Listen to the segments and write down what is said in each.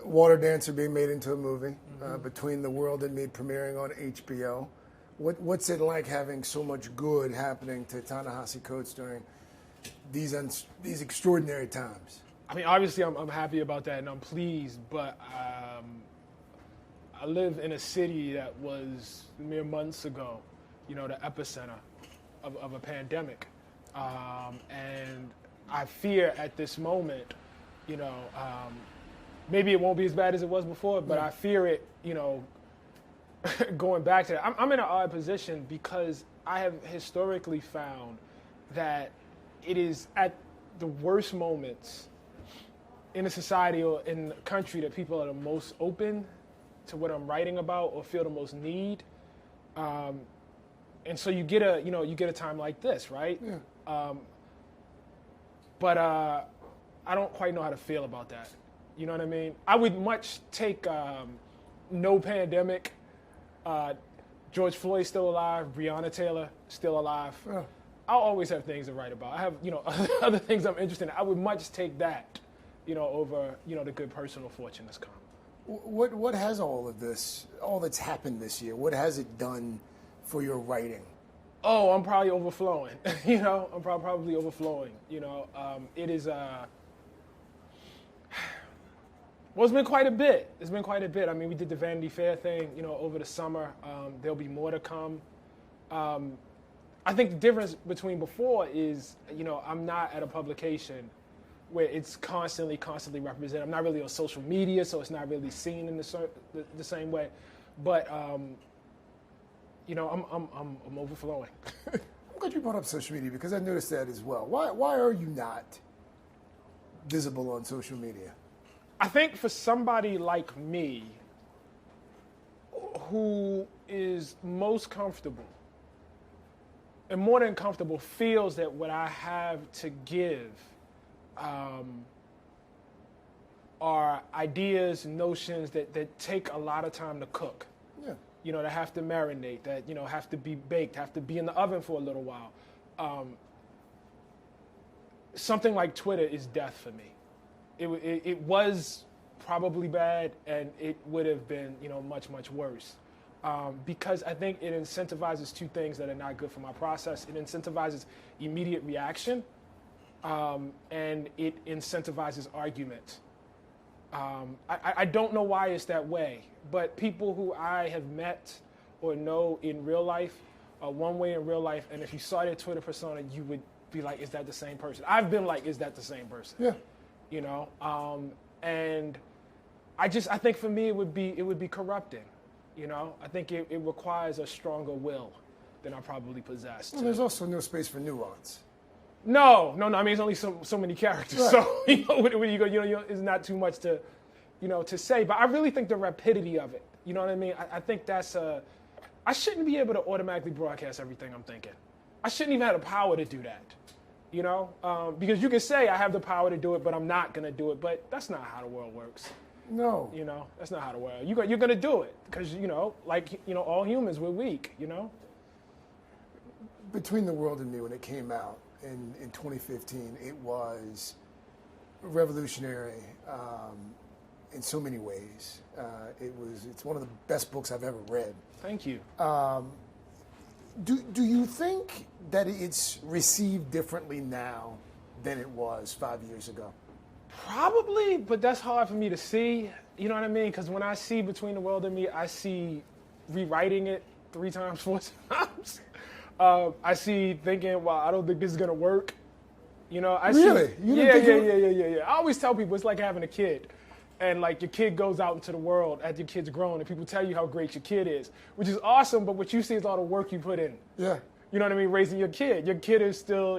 Water Dancer being made into a movie, Between the World and Me premiering on HBO. What's it like having so much good happening to Ta-Nehisi Coates during these extraordinary times? I mean, obviously, I'm happy about that, and I'm pleased. But I live in a city that was mere months ago, the epicenter of a pandemic, and I fear at this moment, maybe it won't be as bad as it was before, but I fear it, going back to that. I'm in an odd position because I have historically found that it is at the worst moments in a society or in a country that people are the most open to what I'm writing about or feel the most need. And so you get a time like this, right? Yeah. But I don't quite know how to feel about that. You know what I mean? I would much take no pandemic. George Floyd still alive, Breonna Taylor still alive. Yeah. I'll always have things to write about. I have, other things I'm interested in. I would much take that, over, the good personal fortune that's come. What has all that's happened this year, what has it done for your writing? Oh, I'm probably overflowing. I'm probably overflowing. It is. Well, it's been quite a bit. I mean, we did the Vanity Fair thing, over the summer. There'll be more to come. I think the difference between before is, I'm not at a publication where it's constantly represented. I'm not really on social media, so it's not really seen in the same way. But I'm overflowing. I'm glad you brought up social media because I noticed that as well. Why are you not visible on social media? I think for somebody like me who is most comfortable and more than comfortable feels that what I have to give are ideas, notions that take a lot of time to cook. Yeah. That have to marinate, that, have to be baked, have to be in the oven for a little while. Something like Twitter is death for me. It was probably bad, and it would have been, much, much worse. Because I think it incentivizes two things that are not good for my process. It incentivizes immediate reaction, and it incentivizes argument. I don't know why it's that way, but people who I have met or know in real life are one way in real life, and if you saw their Twitter persona, you would be like, is that the same person? I've been like, is that the same person? Yeah. And I think for me it would be corrupting. I think it requires a stronger will than I probably possess. Well, there's also no space for nuance. No. I mean, there's only so many characters. Right. So when you go, it's not too much to, to say. But I really think the rapidity of it. You know what I mean? I think that's I shouldn't be able to automatically broadcast everything I'm thinking. I shouldn't even have the power to do that. Because you can say I have the power to do it, but I'm not going to do it. But that's not how the world works. No. That's not how the world. You're going to do it because, all humans, we're weak, Between the World and Me, when it came out in 2015, it was revolutionary in so many ways. It's one of the best books I've ever read. Thank you. Do you think that it's received differently now than it was 5 years ago? Probably, but that's hard for me to see. You know what I mean? Because when I see Between the World and Me, I see rewriting it 3 times, 4 times. I see thinking, well, I don't think this is going to work. Really? Yeah. I always tell people it's like having a kid. And like your kid goes out into the world after your kid's grown and people tell you how great your kid is, which is awesome, but what you see is all the work you put in. Yeah. You know what I mean? Raising your kid. Your kid is still,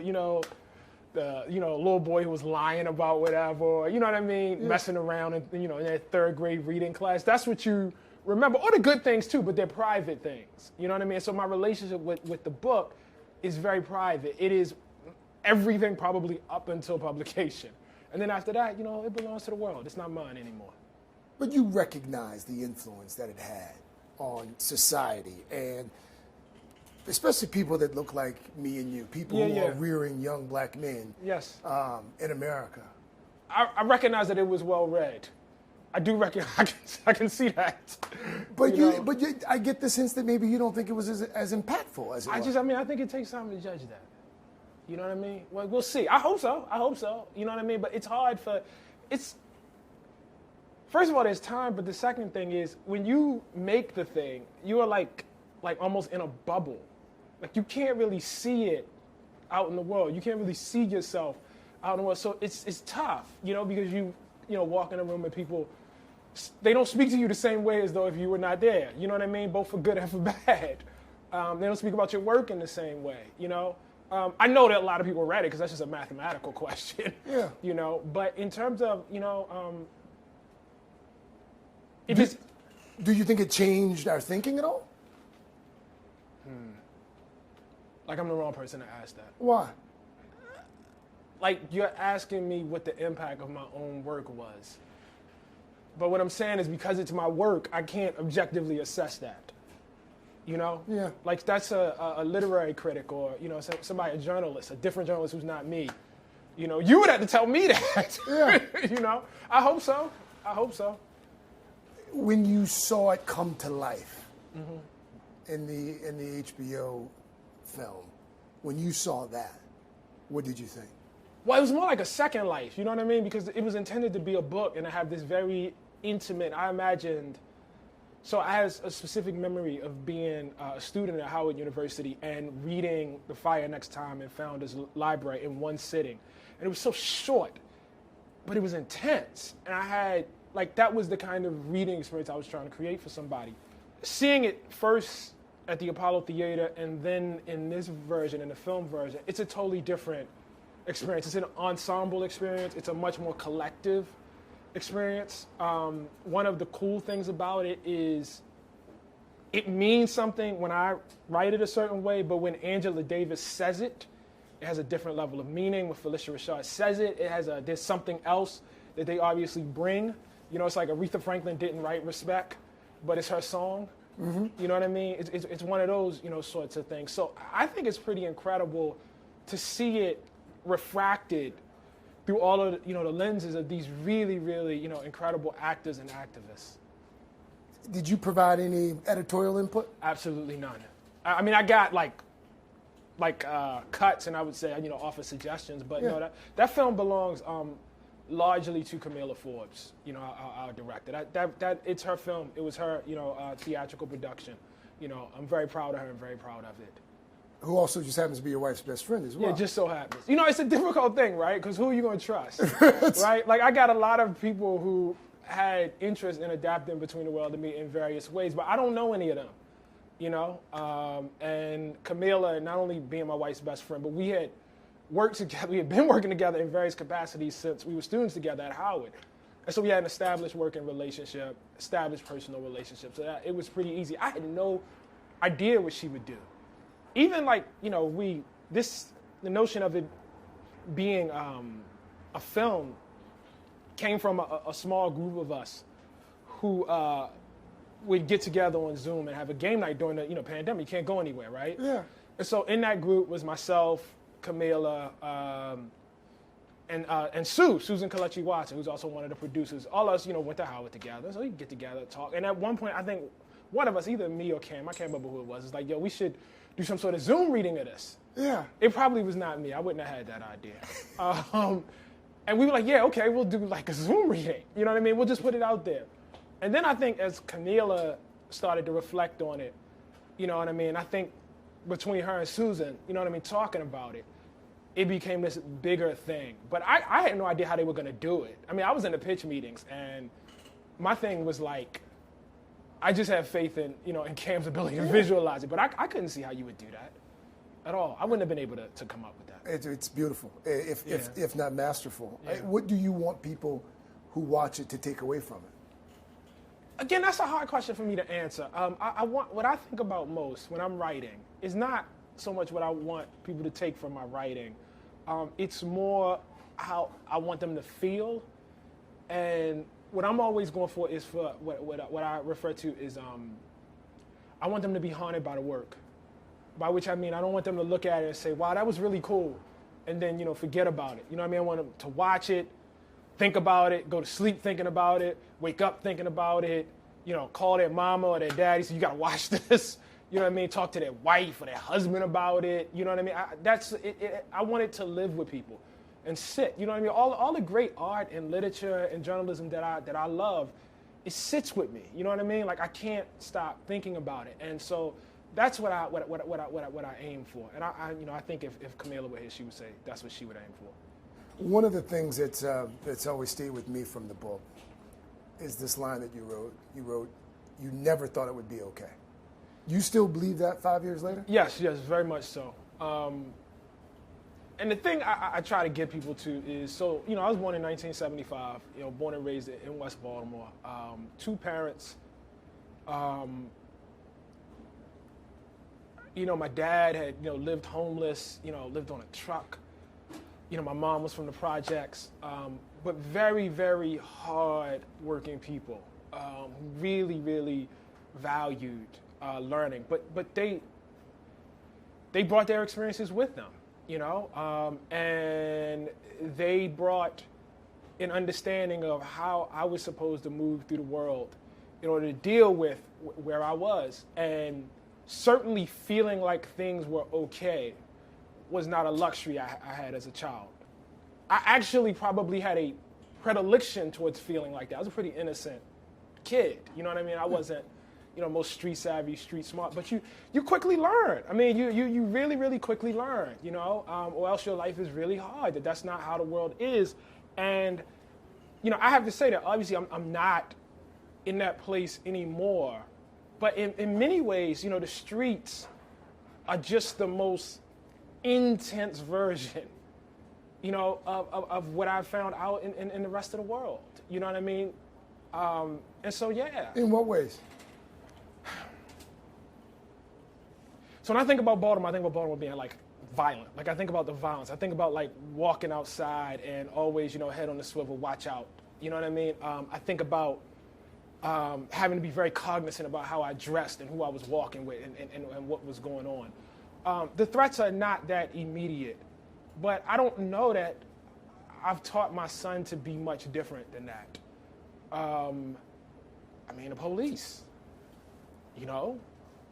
the little boy who was lying about whatever, or, you know what I mean? Yeah. Messing around in that 3rd grade reading class. That's what you remember. Or the good things too, but they're private things. You know what I mean? So my relationship with the book is very private. It is everything probably up until publication. And then after that, it belongs to the world. It's not mine anymore. But you recognize the influence that it had on society, and especially people that look like me and you, people who are rearing young black men in America. I recognize that it was well read. I do reckon I can see that. But I get the sense that maybe you don't think it was as impactful as it was. I think it takes time to judge that. You know what I mean? Well, we'll see. I hope so. You know what I mean? But it's hard first of all, there's time, but the second thing is when you make the thing, you are like almost in a bubble. Like you can't really see it out in the world. You can't really see yourself out in the world. So it's tough, because you walk in a room and people, they don't speak to you the same way as though if you were not there. You know what I mean? Both for good and for bad. They don't speak about your work in the same way, I know that a lot of people read it because that's just a mathematical question. Yeah. But in terms of, do you think it changed our thinking at all? Like I'm the wrong person to ask that. Why? Like you're asking me what the impact of my own work was. But what I'm saying is because it's my work, I can't objectively assess that. Yeah. Like that's a literary critic or, somebody, a journalist, a different journalist who's not me. You would have to tell me that. Yeah. I hope so. When you saw it come to life in the HBO film, when you saw that, what did you think? Well, it was more like a second life, you know what I mean? Because it was intended to be a book and I have this very intimate, I imagined. So I had a specific memory of being a student at Howard University and reading The Fire Next Time in Founders Library in one sitting. And it was so short, but it was intense. And I had, that was the kind of reading experience I was trying to create for somebody. Seeing it first at the Apollo Theater and then in this version, in the film version, it's a totally different experience. It's an ensemble experience. It's a much more collective experience. One of the cool things about it is it means something when I write it a certain way, but when Angela Davis says it, it has a different level of meaning. When Felicia Rashad says it, there's something else that they obviously bring. It's like Aretha Franklin didn't write Respect, but it's her song. Mm-hmm. You know what I mean? It's one of those, sorts of things. So I think it's pretty incredible to see it refracted through all of the lenses of these really, really, incredible actors and activists. Did you provide any editorial input? Absolutely none. I mean, I got cuts, and I would say offer suggestions, but no, that film belongs largely to Camilla Forbes, our director. That it's her film. It was her, theatrical production. I'm very proud of her and very proud of it. Who also just happens to be your wife's best friend as well. Yeah, just so happens. It's a difficult thing, right? Because who are you going to trust, right? Like, I got a lot of people who had interest in adapting Between the World and Me in various ways, but I don't know any of them, And Camilla, not only being my wife's best friend, but we had worked together. We had been working together in various capacities since we were students together at Howard. And so we had an established working relationship, established personal relationship. So it was pretty easy. I had no idea what she would do. Even the notion of it being a film came from a small group of us who would get together on Zoom and have a game night during the pandemic. You can't go anywhere, right? Yeah. And so in that group was myself, Camila, and Susan Kalechi Watson, who's also one of the producers. All of us, went to Howard together, so we could get together, talk. And at one point, I think one of us, either me or Cam, I can't remember who it was, like, yo, we should do some sort of Zoom reading of this. Yeah. It probably was not me. I wouldn't have had that idea. And we were like, yeah, okay, we'll do like a Zoom reading. You know what I mean? We'll just put it out there. And then I think as Camila started to reflect on it, you know what I mean? I think between her and Susan, you know what I mean, talking about it, it became this bigger thing. But I had no idea how they were going to do it. I mean, I was in the pitch meetings, and my thing was like, I just have faith in, in Cam's ability to visualize it. But I couldn't see how you would do that at all. I wouldn't have been able to come up with that. It's beautiful, if not masterful. Yeah. What do you want people who watch it to take away from it? Again, that's a hard question for me to answer. What I think about most when I'm writing is not so much what I want people to take from my writing. It's more how I want them to feel. And what I'm always going for is for what I refer to is I want them to be haunted by the work. By which I mean I don't want them to look at it and say, wow, that was really cool, and then, forget about it. You know what I mean? I want them to watch it, think about it, go to sleep thinking about it, wake up thinking about it, call their mama or their daddy, say, you got to watch this. You know what I mean? Talk to their wife or their husband about it. You know what I mean? I wanted to live with people and sit. You know what I mean? All the great art and literature and journalism that I love, it sits with me. You know what I mean? Like I can't stop thinking about it. And so that's what I aim for. And I think if Camila were here, she would say that's what she would aim for. One of the things that's always stayed with me from the book is this line that you wrote. You never thought it would be okay. You still believe that 5 years later? Yes, very much so. And the thing I try to get people to is, I was born in 1975, born and raised in West Baltimore. Two parents. My dad had, lived homeless, lived on a truck. My mom was from the projects, but very, very hard working people who really, really valued learning, but they brought their experiences with them, and they brought an understanding of how I was supposed to move through the world in order to deal with where I was. And certainly feeling like things were okay was not a luxury I had as a child. I actually probably had a predilection towards feeling like that. I was a pretty innocent kid, you know what I mean? I wasn't most street savvy, street smart, but you quickly learn. I mean, you really, really quickly learn, or else your life is really hard. That's not how the world is. And, I have to say that obviously I'm not in that place anymore, but in many ways, the streets are just the most intense version, of what I've found out in the rest of the world. You know what I mean? And so, yeah. In what ways? So when I think about Baltimore, I think about Baltimore being like violent. Like I think about the violence. I think about like walking outside and always, head on the swivel, watch out. You know what I mean? I think about having to be very cognizant about how I dressed and who I was walking with and what was going on. The threats are not that immediate, but I don't know that I've taught my son to be much different than that. The police,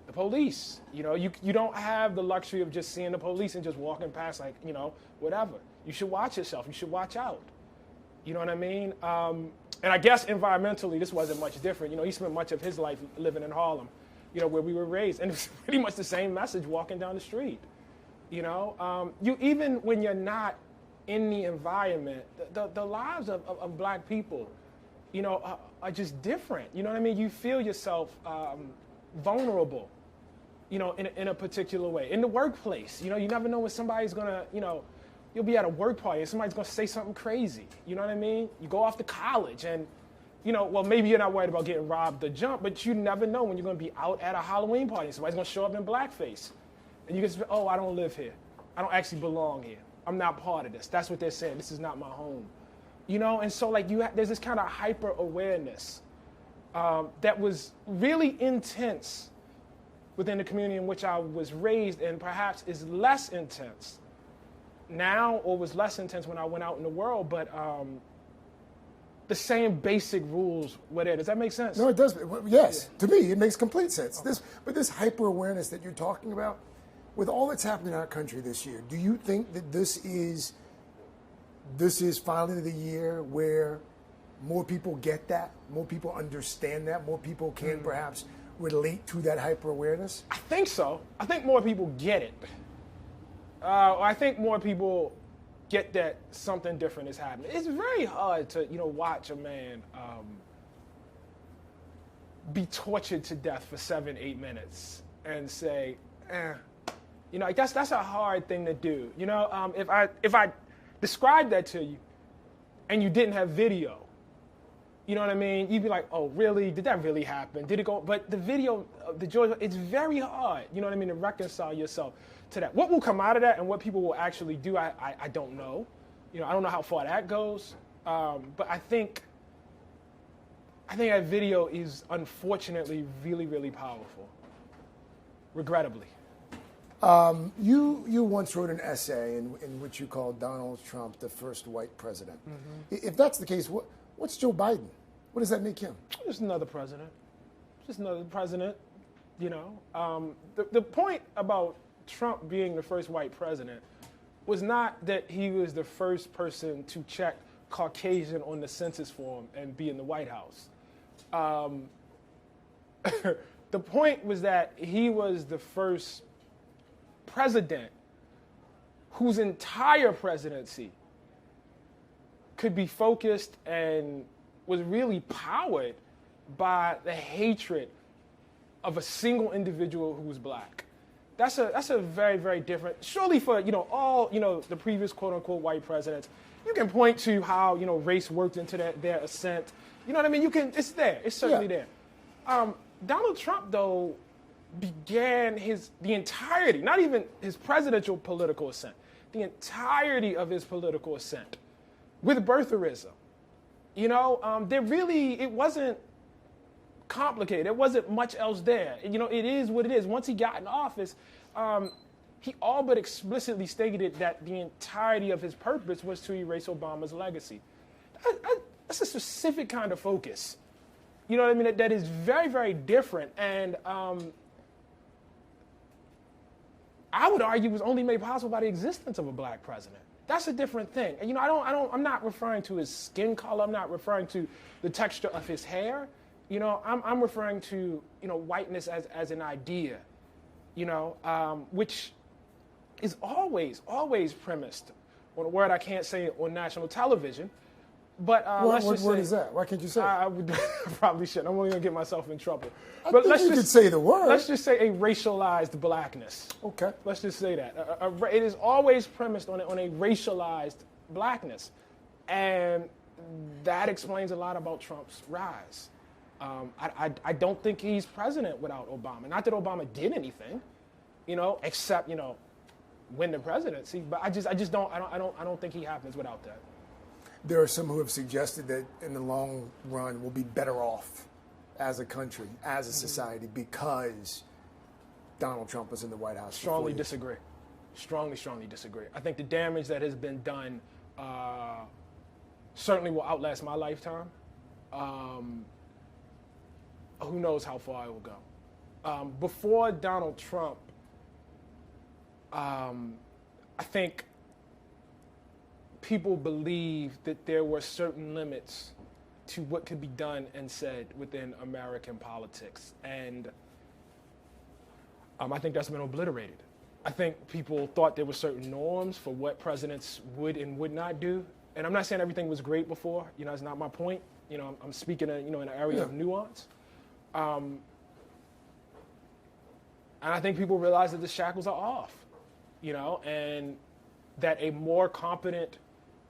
the police, you don't have the luxury of just seeing the police and just walking past like, whatever. You should watch yourself. You should watch out. You know what I mean? And I guess environmentally, this wasn't much different. He spent much of his life living in Harlem, where we were raised. And it's pretty much the same message walking down the street. You even when you're not in the environment, the lives of black people, are just different. You know what I mean? You feel yourself vulnerable, in a particular way. In the workplace, you never know when somebody's gonna, you'll be at a work party and somebody's gonna say something crazy. You know what I mean? You go off to college and, maybe you're not worried about getting robbed or jumped, but you never know when you're gonna be out at a Halloween party and somebody's gonna show up in blackface. And you can say, oh, I don't live here. I don't actually belong here. I'm not part of this. That's what they're saying. This is not my home. And so like there's this kind of hyper awareness that was really intense within the community in which I was raised, and perhaps is less intense now, or was less intense when I went out in the world, but the same basic rules were there. Does that make sense? No, it does. Yes, yeah. To me, it makes complete sense. But this hyper awareness that you're talking about, with all that's happening in our country this year, do you think that this is finally the year where more people get that, more people understand that, more people can perhaps relate to that hyper-awareness? I think so. I think more people get it. I think more people get that something different is happening. It's very hard to, watch a man be tortured to death for 7-8 minutes and say, that's a hard thing to do. If I describe that to you and you didn't have video, you know what I mean? You'd be like, oh, really? Did that really happen? Did it go? But the video, the joy, it's very hard, you know what I mean, to reconcile yourself to that. What will come out of that and what people will actually do, I don't know. I don't know how far that goes. But I think that video is unfortunately really, really powerful, regrettably. You once wrote an essay in which you called Donald Trump the first white president. Mm-hmm. If that's the case, what's Joe Biden? What does that make him? Just another president. Just another president, you know. The point about Trump being the first white president was not that he was the first person to check Caucasian on the census form and be in the White House. The point was that he was the first president whose entire presidency could be focused and was really powered by the hatred of a single individual who was black. That's a very, very different. Surely for, you know, all, you know, the previous quote unquote white presidents, you can point to how, you know, race worked into their ascent. You know what I mean? It's there. It's certainly there. Donald Trump, though, began the entirety, not even his presidential political ascent, the entirety of his political ascent with birtherism. You know, it wasn't complicated. There wasn't much else there. You know, it is what it is. Once he got in office, he all but explicitly stated that the entirety of his purpose was to erase Obama's legacy. That's a specific kind of focus. You know what I mean? That is very, very different. And I would argue was only made possible by the existence of a black president. That's a different thing. And, you know, I'm not referring to his skin color. I'm not referring to the texture of his hair. You know, I'm referring to, you know, whiteness as an idea, you know, which is always premised on a word I can't say on national television. But what word is that? Why can't you say it? I probably shouldn't. I'm only going to get myself in trouble. But you could say the word. Let's just say a racialized blackness. Okay. Let's just say that. It is always premised on a racialized blackness. And that explains a lot about Trump's rise. I don't think he's president without Obama. Not that Obama did anything, you know, except, you know, win the presidency. But I don't think he happens without that. There are some who have suggested that in the long run we'll be better off as a country, as a society, because Donald Trump was in the White House. Strongly disagree. Strongly disagree. I think the damage that has been done certainly will outlast my lifetime. Who knows how far it will go. Before Donald Trump, I think people believed that there were certain limits to what could be done and said within American politics. And I think that's been obliterated. I think people thought there were certain norms for what presidents would and would not do. And I'm not saying everything was great before. You know, it's not my point. You know, I'm speaking, in an area of nuance. And I think people realize that the shackles are off, you know, and that a more competent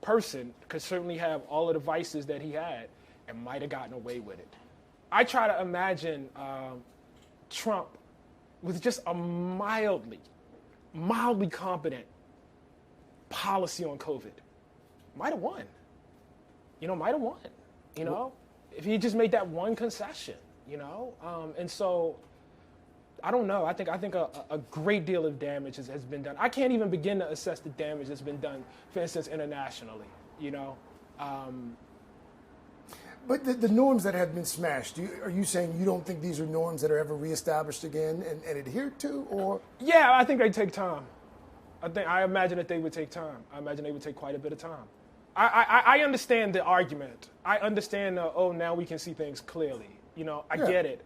person could certainly have all of the vices that he had and might have gotten away with it. I try to imagine Trump with just a mildly competent policy on COVID. Might have won. You know, if he just made that one concession, you know? And so, I don't know. I think a great deal of damage has been done. I can't even begin to assess the damage that's been done, for instance, internationally, you know? But the norms that have been smashed, are you saying you don't think these are norms that are ever reestablished again and adhered to, or? Yeah, I think they take time. I imagine that they would take time. I imagine they would take quite a bit of time. I understand the argument. I understand now we can see things clearly. You know, I get it.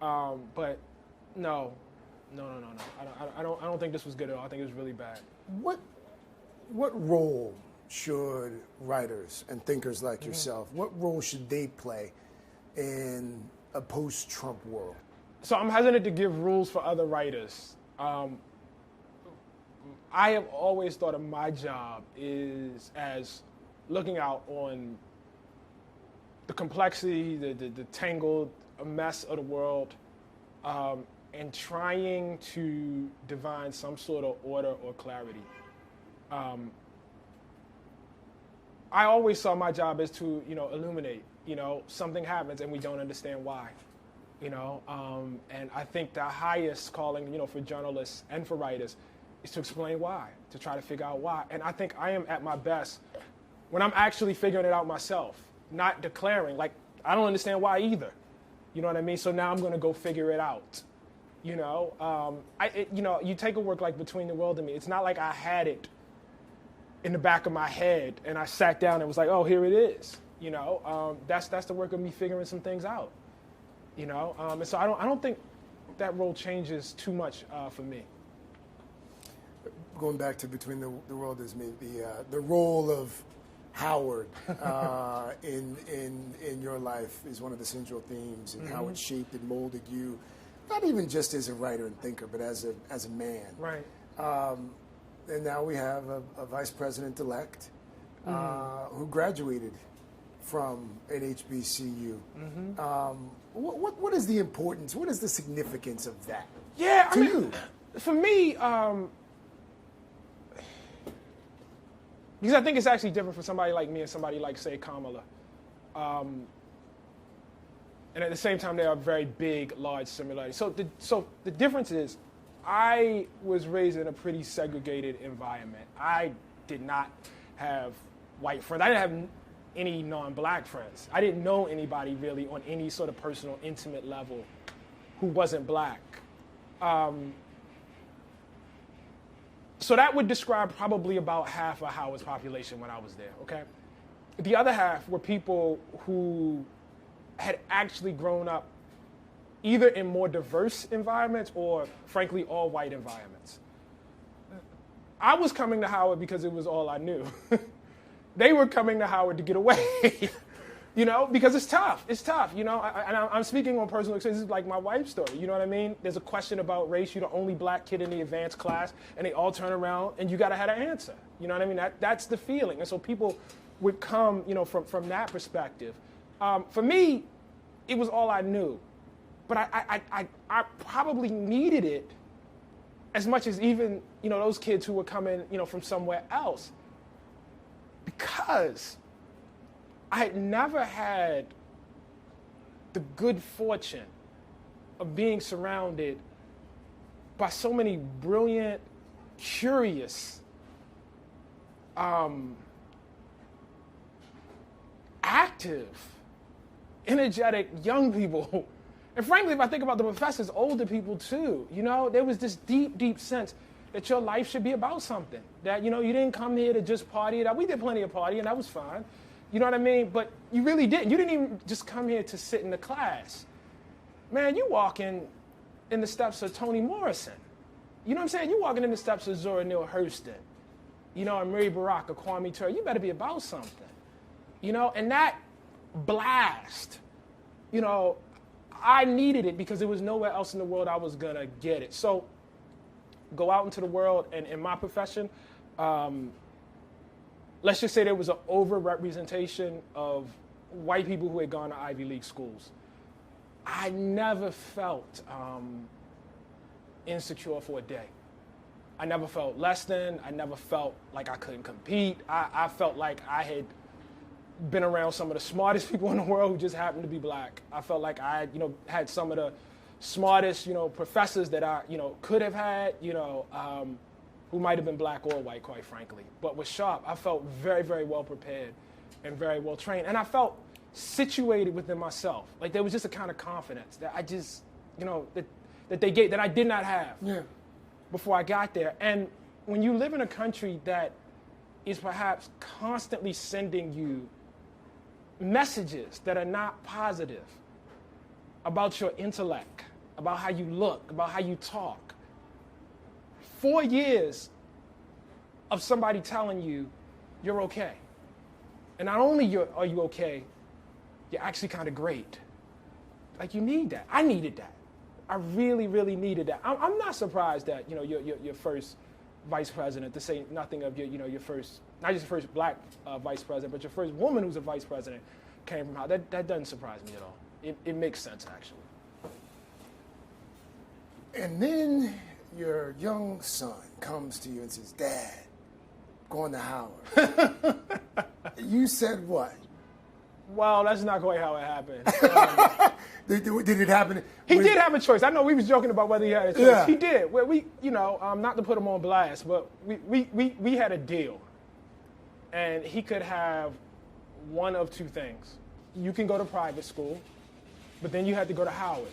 But no. I don't think this was good at all. I think it was really bad. What role should writers and thinkers like yourself, what role should they play in a post-Trump world? So I'm hesitant to give rules for other writers. I have always thought of my job is as looking out on the complexity, the tangled mess of the world, and trying to divine some sort of order or clarity. I always saw my job as to, illuminate. Something happens and we don't understand why. And I think the highest calling, for journalists and for writers is to explain why, to try to figure out why. And I think I am at my best when I'm actually figuring it out myself, not declaring. Like, I don't understand why either. You know what I mean? So now I'm going to go figure it out. You know, you take a work like Between the World and Me. It's not like I had it in the back of my head and I sat down and was like, oh, here it is. You know, that's the work of me figuring some things out. You know, and so I don't think that role changes too much for me. Going back to Between the World and Me, the role of Howard in your life is one of the central themes, and how it shaped and molded you, not even just as a writer and thinker, but as a man. Right. And now we have a vice president-elect who graduated from an HBCU. What is the importance? What is the significance of that? Yeah, to you? For me, because I think it's actually different for somebody like me and somebody like, say, Kamala. And at the same time, there are very big, large similarities. So the difference is, I was raised in a pretty segregated environment. I did not have white friends. I didn't have any non-black friends. I didn't know anybody really on any sort of personal, intimate level who wasn't black. So that would describe probably about half of Howard's population when I was there, okay? The other half were people who had actually grown up either in more diverse environments or, frankly, all white environments. I was coming to Howard because it was all I knew. They were coming to Howard to get away, you know, because it's tough. It's tough, you know. I'm speaking on personal experiences, like my wife's story. You know what I mean? There's a question about race. You're the only black kid in the advanced class, and they all turn around, and you got to have an answer. You know what I mean? That's the feeling. And so people would come, you know, from that perspective. For me, it was all I knew. But I probably needed it as much as even, you know, those kids who were coming, you know, from somewhere else. Because I had never had the good fortune of being surrounded by so many brilliant, curious, active, energetic young people. And frankly, if I think about the professors, older people too, you know, there was this deep, deep sense that your life should be about something. That, you know, you didn't come here to just party it out. We did plenty of partying, and that was fine. You know what I mean? But you really didn't. You didn't even just come here to sit in the class. Man, you walking in the steps of Toni Morrison. You know what I'm saying? You walking in the steps of Zora Neale Hurston. You know, and Mary Baraka, Kwame Ture. You better be about something. You know, and that blast, you know, I needed it because there was nowhere else in the world I was going to get it. So go out into the world, and in my profession, let's just say there was an overrepresentation of white people who had gone to Ivy League schools. I never felt insecure for a day. I never felt less than. I never felt like I couldn't compete. I felt like I had been around some of the smartest people in the world who just happened to be black. I felt like I, you know, had some of the smartest, you know, professors that I, you know, could have had, you know, who might have been black or white, quite frankly. But with Sharp, I felt very, very well prepared and very well trained. And I felt situated within myself. Like there was just a kind of confidence that I just, you know, that they gave, that I did not have before I got there. And when you live in a country that is perhaps constantly sending you messages that are not positive about your intellect, about how you look, about how you talk. 4 years of somebody telling you you're okay. And not only are you okay, you're actually kind of great. Like you need that. I needed that. I really, really needed that. I'm not surprised that, you know, your first vice president, to say nothing of your, you know, your first, not just your first black vice president, but your first woman who's a vice president came from Howard. That doesn't surprise me at all. It makes sense, actually. And then your young son comes to you and says, Dad, going to Howard. You said what? Well, that's not quite how it happened. Did it happen? He did have a choice. I know we was joking about whether he had a choice. Yeah. He did. Well, we, you know, not to put him on blast, but we had a deal. And he could have one of two things. you can go to private school, but then you had to go to Howard.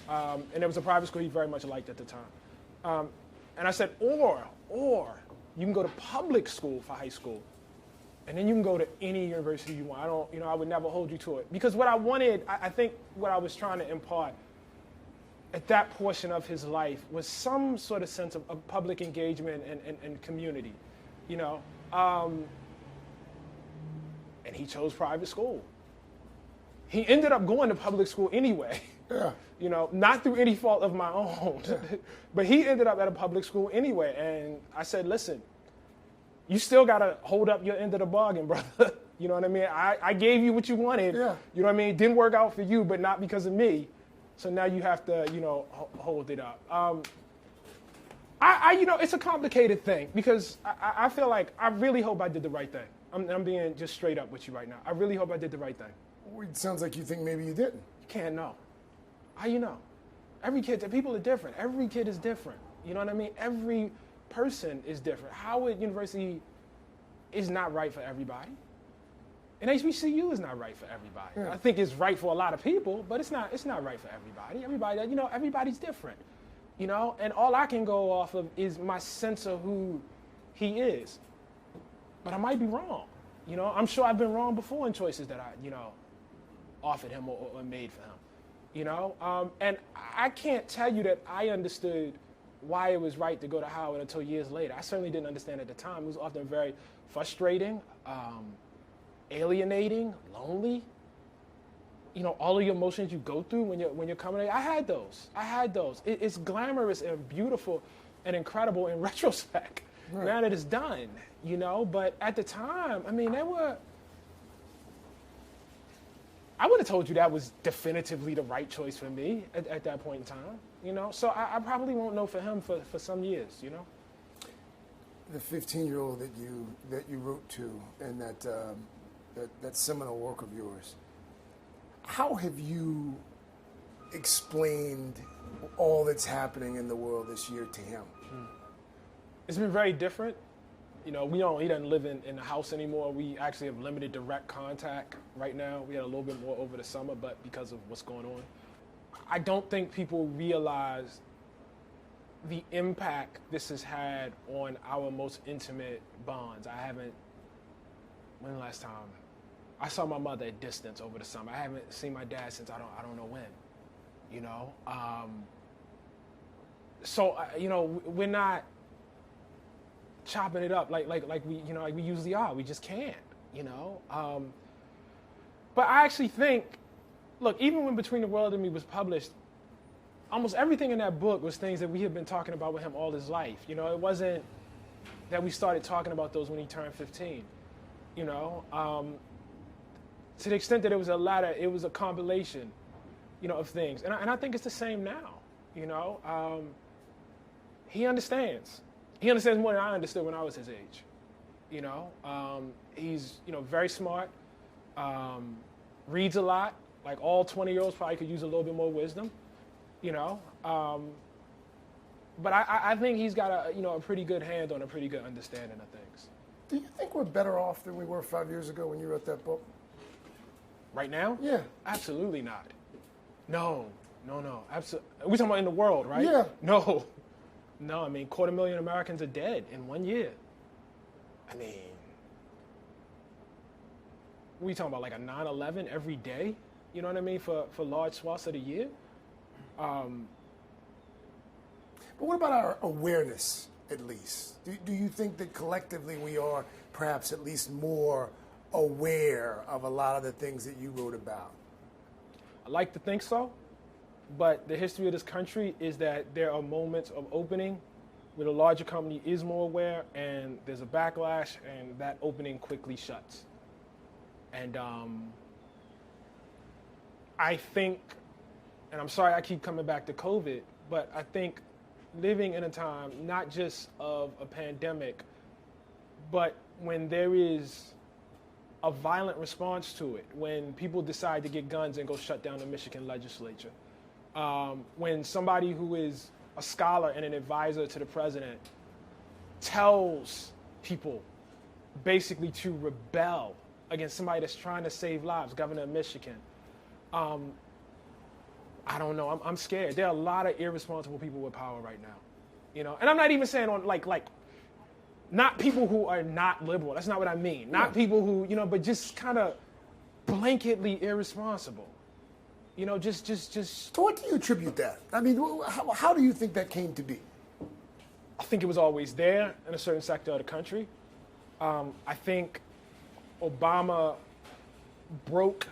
And there was a private school he very much liked at the time. And I said, or you can go to public school for high school, and then you can go to any university you want. I would never hold you to it. Because what I wanted, I think what I was trying to impart at that portion of his life was some sort of sense of public engagement and community, And he chose private school. He ended up going to public school anyway. Yeah. Not through any fault of my own, but he ended up at a public school anyway. And I said, listen, you still got to hold up your end of the bargain, brother. You know what I mean? I gave you what you wanted. Yeah. You know what I mean? It didn't work out for you, but not because of me. So now you have to, hold it up. It's a complicated thing because I feel like I really hope I did the right thing. I'm being just straight up with you right now. I really hope I did the right thing. It sounds like you think maybe you didn't. You can't know. How you know? People are different. Every kid is different. You know what I mean? Every person is different. Howard University is not right for everybody. And HBCU is not right for everybody. Yeah. I think it's right for a lot of people, but it's not right for everybody. Everybody's different. And all I can go off of is my sense of who he is. But I might be wrong. I'm sure I've been wrong before in choices that I, offered him or made for him. And I can't tell you that I understood why it was right to go to Howard until years later. I certainly didn't understand at the time. It was often very frustrating, alienating, lonely. All of your emotions you go through when you're coming. I had those. It's glamorous and beautiful and incredible in retrospect. Right. Now that it's done, But at the time, I would have told you that was definitively the right choice for me at that point in time, So I probably won't know for him for some years, The 15-year-old that you wrote to in that seminal work of yours, how have you explained all that's happening in the world this year to him? It's been very different. He doesn't live in the house anymore. We actually have limited direct contact right now. We had a little bit more over the summer, but because of what's going on. I don't think people realize the impact this has had on our most intimate bonds. When the last time? I saw my mother at distance over the summer. I haven't seen my dad since I don't know when, So, we're not chopping it up like we usually are. We just can't, But I actually think, look, even when Between the World and Me was published, almost everything in that book was things that we had been talking about with him all his life. It wasn't that we started talking about those when he turned 15. To the extent that it was a compilation, of things. And I think it's the same now, He understands. He understands more than I understood when I was his age. He's, very smart, reads a lot. Like all 20-year-olds probably could use a little bit more wisdom, But I think he's got a pretty good hand on a pretty good understanding of things. Do you think we're better off than we were 5 years ago when you wrote that book? Right now? Yeah. Absolutely not. No. Absolutely. We're talking about in the world, right? Yeah. No, 250,000 Americans are dead in 1 year. We talking about like a 9/11 every day? You know what I mean? For large swaths of the year. But what about our awareness, at least? Do you think that collectively we are perhaps at least more aware of a lot of the things that you wrote about? I like to think so, but the history of this country is that there are moments of opening where the larger company is more aware and there's a backlash and that opening quickly shuts. And I think, and I'm sorry I keep coming back to COVID, but I think living in a time not just of a pandemic, but when there is a violent response to it, when people decide to get guns and go shut down the Michigan legislature, when somebody who is a scholar and an advisor to the president tells people basically to rebel against somebody that's trying to save lives, governor of Michigan. I don't know. I'm scared. There are a lot of irresponsible people with power right now, you know. And I'm not even saying on like not people who are not liberal. That's not what I mean. Not people who, you know, but just kind of blanketly irresponsible. You know, just. So what do you attribute that? I mean, how do you think that came to be? I think it was always there in a certain sector of the country. I think Obama broke,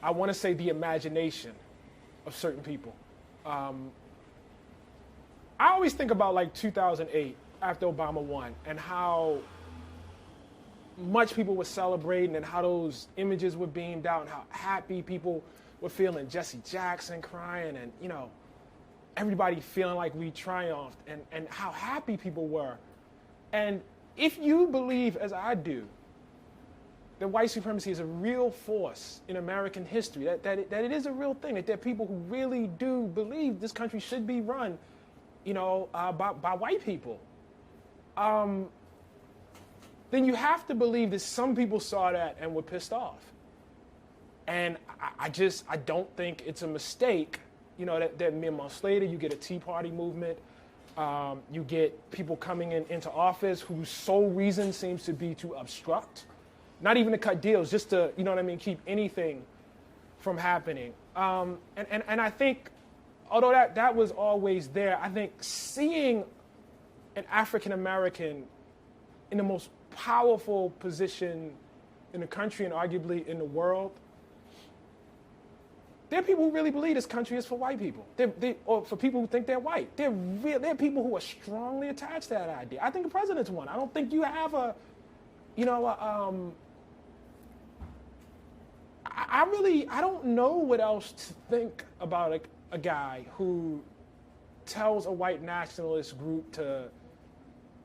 I want to say, the imagination of certain people. I always think about like 2008 after Obama won and how much people were celebrating and how those images were beamed out and how happy people were feeling. Jesse Jackson crying and, you know, everybody feeling like we triumphed and how happy people were. And if you believe, as I do, that white supremacy is a real force in American history, that it is a real thing, that there are people who really do believe this country should be run, you know, by white people, then you have to believe that some people saw that and were pissed off. And I don't think it's a mistake, you know, that mere months later you get a Tea Party movement, you get people coming into office whose sole reason seems to be to obstruct, not even to cut deals, just to, you know what I mean, keep anything from happening. And I think, although that was always there, I think seeing an African American in the most powerful position in the country and arguably in the world, there are people who really believe this country is for white people, or for people who think they're white. There are people who are strongly attached to that idea. I think the president's one. I don't think you have I don't know what else to think about a guy who tells a white nationalist group to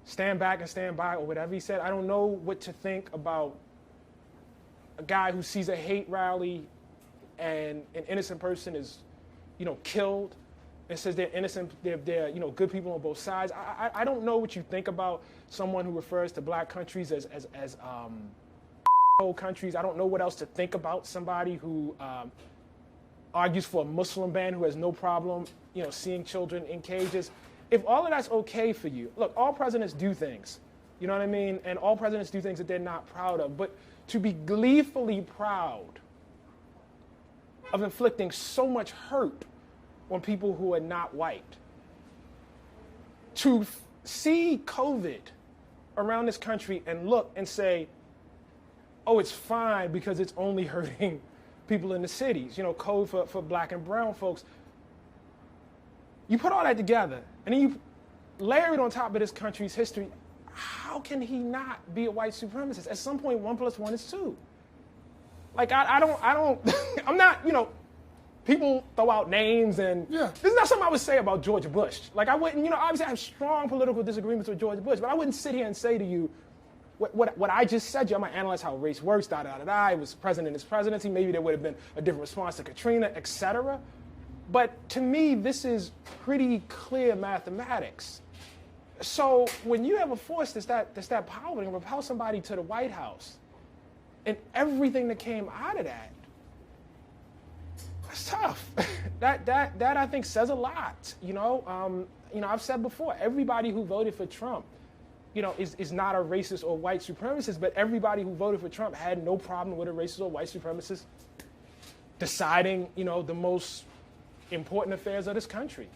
stand back and stand by, or whatever he said. I don't know what to think about a guy who sees a hate rally and an innocent person is, you know, killed and says they're innocent, they're you know, good people on both sides. I don't know what you think about someone who refers to black countries as whole countries. I don't know what else to think about somebody who argues for a Muslim ban, who has no problem, you know, seeing children in cages. If all of that's okay for you, look, all presidents do things, you know what I mean? And all presidents do things that they're not proud of. But to be gleefully proud of inflicting so much hurt on people who are not white, to see COVID around this country and look and say, oh, it's fine because it's only hurting people in the cities, you know, COVID for black and brown folks. You put all that together, and then you layer it on top of this country's history. How can he not be a white supremacist? At some point, 1 + 1 is 2. Like, I don't, I'm not, you know, people throw out names, and this is not something I would say about George Bush. Like, I wouldn't, you know, obviously I have strong political disagreements with George Bush, but I wouldn't sit here and say to you, what I just said, I might analyze how race works, It was president in his presidency. Maybe there would have been a different response to Katrina, etc. But to me, this is pretty clear mathematics. So when you have a force that's that powerful and repel somebody to the White House, and everything that came out of that, that's tough. that I think says a lot. You know, I've said before, everybody who voted for Trump, you know, is not a racist or white supremacist, but everybody who voted for Trump had no problem with a racist or white supremacist deciding, you know, the most important affairs of this country.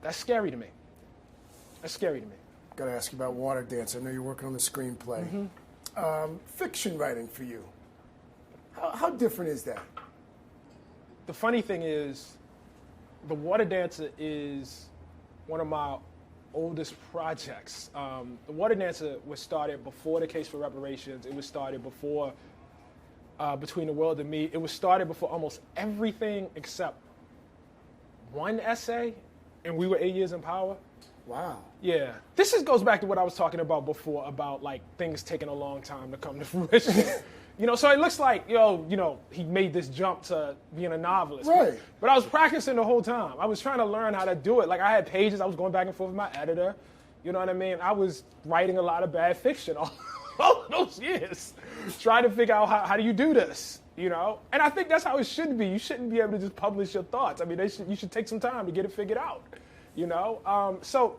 That's scary to me. That's scary to me. Got to ask you about Water Dance. I know you're working on the screenplay. Mm-hmm. Fiction writing for you. How different is that? The funny thing is, The Water Dancer is one of my oldest projects. The Water Dancer was started before the case for reparations. It was started before Between the World and Me. It was started before almost everything except one essay, and we were 8 years in power. Wow. Yeah. This goes back to what I was talking about before, about like things taking a long time to come to fruition. You know, so it looks like, he made this jump to being a novelist. Right. But I was practicing the whole time. I was trying to learn how to do it. Like, I had pages. I was going back and forth with my editor. You know what I mean? I was writing a lot of bad fiction all of those years trying to figure out how do you do this, you know? And I think that's how it should be. You shouldn't be able to just publish your thoughts. I mean, you should take some time to get it figured out, you know? So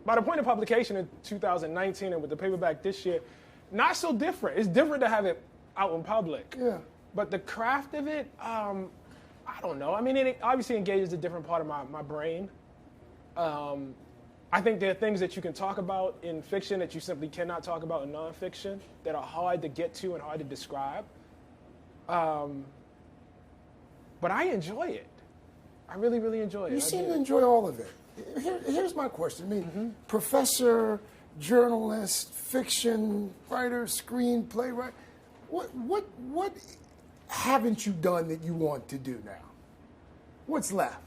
by the point of publication in 2019 and with the paperback this year, not so different. It's different to have it out in public. Yeah. But the craft of it, I don't know. I mean, it obviously engages a different part of my brain. I think there are things that you can talk about in fiction that you simply cannot talk about in nonfiction that are hard to get to and hard to describe. But I enjoy it. I really, really enjoy it. You seem to enjoy all of it. Here's my question. I mean, professor, journalist, fiction writer, screenplay writer. What haven't you done that you want to do now? What's left?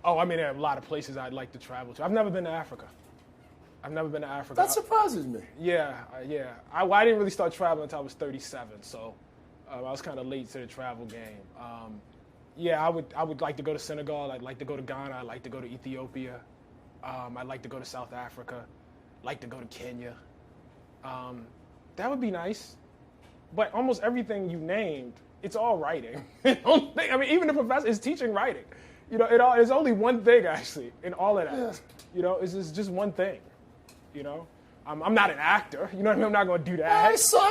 Oh, I mean, there are a lot of places I'd like to travel to. I've never been to Africa. That surprises me. Yeah. I didn't really start traveling until I was 37, so I was kind of late to the travel game. I would like to go to Senegal. I'd like to go to Ghana. I'd like to go to Ethiopia. I'd like to go to South Africa. I'd like to go to Kenya. That would be nice. But almost everything you named, it's all writing. I mean, even the professor is teaching writing. You know, it's only one thing actually in all of that. Yeah. You know, it's just one thing. You know, I'm not an actor. You know what I mean? I'm not going to do that. I saw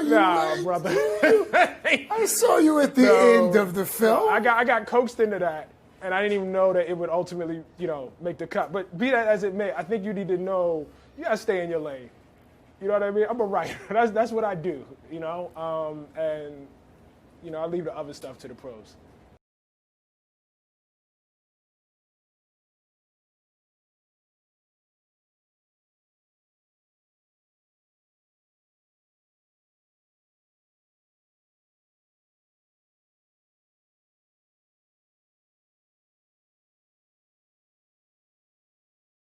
you. Nah, brother. I saw you at the end of the film. I got coaxed into that, and I didn't even know that it would ultimately, you know, make the cut. But be that as it may, I think you need to know you got to stay in your lane. You know what I mean? I'm a writer. That's what I do. You know, and you know, I leave the other stuff to the pros.